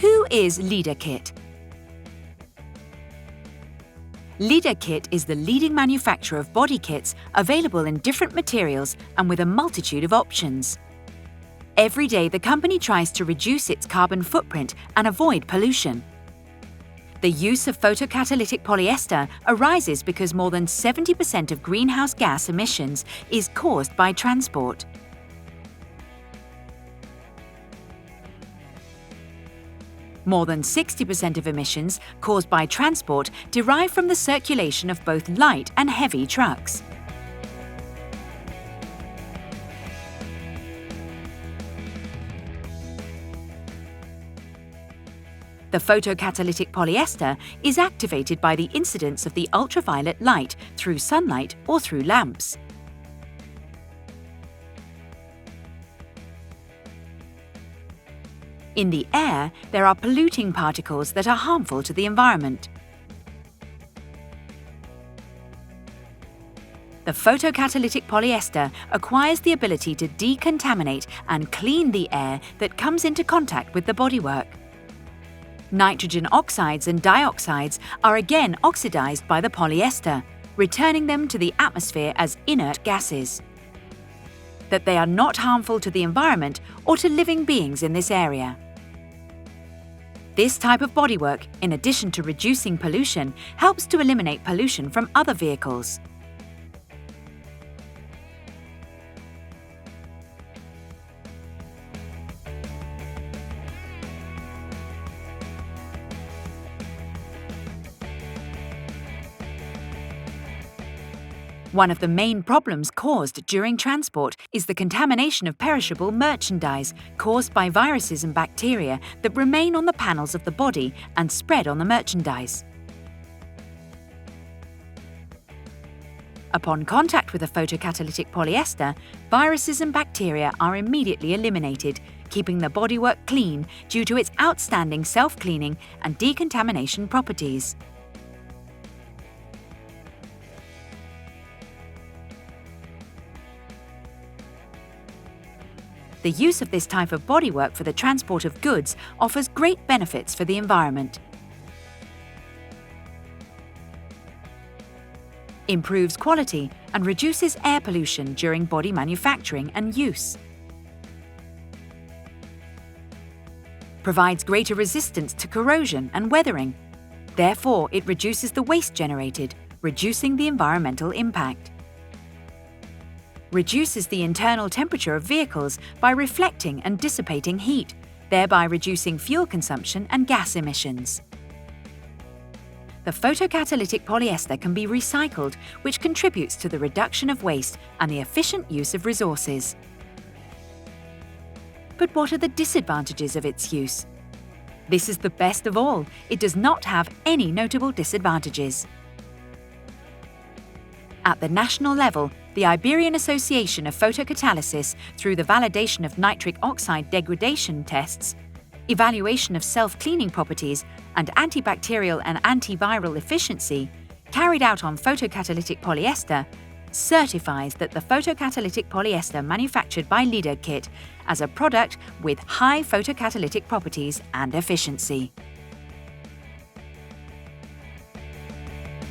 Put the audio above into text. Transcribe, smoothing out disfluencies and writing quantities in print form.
Who is Liderkit? Liderkit is the leading manufacturer of body kits available in different materials and with a multitude of options. Every day, the company tries to reduce its carbon footprint and avoid pollution. The use of photocatalytic polyester arises because more than 70% of greenhouse gas emissions is caused by transport. More than 60% of emissions caused by transport derive from the circulation of both light and heavy trucks. The photocatalytic polyester is activated by the incidence of the ultraviolet light through sunlight or through lamps. In the air, there are polluting particles that are harmful to the environment. The photocatalytic polyester acquires the ability to decontaminate and clean the air that comes into contact with the bodywork. Nitrogen oxides and dioxides are again oxidized by the polyester, returning them to the atmosphere as inert gases. That they are not harmful to the environment or to living beings in this area. This type of bodywork, in addition to reducing pollution, helps to eliminate pollution from other vehicles. One of the main problems caused during transport is the contamination of perishable merchandise caused by viruses and bacteria that remain on the panels of the body and spread on the merchandise. Upon contact with a photocatalytic polyester, viruses and bacteria are immediately eliminated, keeping the bodywork clean due to its outstanding self-cleaning and decontamination properties. The use of this type of bodywork for the transport of goods offers great benefits for the environment. Improves quality and reduces air pollution during body manufacturing and use. Provides greater resistance to corrosion and weathering. Therefore, it reduces the waste generated, reducing the environmental impact. Reduces the internal temperature of vehicles by reflecting and dissipating heat, thereby reducing fuel consumption and gas emissions. The photocatalytic polyester can be recycled, which contributes to the reduction of waste and the efficient use of resources. But what are the disadvantages of its use? This is the best of all. It does not have any notable disadvantages. At the national level, the Iberian Association of Photocatalysis, through the validation of nitric oxide degradation tests, evaluation of self-cleaning properties, and antibacterial and antiviral efficiency, carried out on photocatalytic polyester, certifies that the photocatalytic polyester manufactured by Liderkit as a product with high photocatalytic properties and efficiency.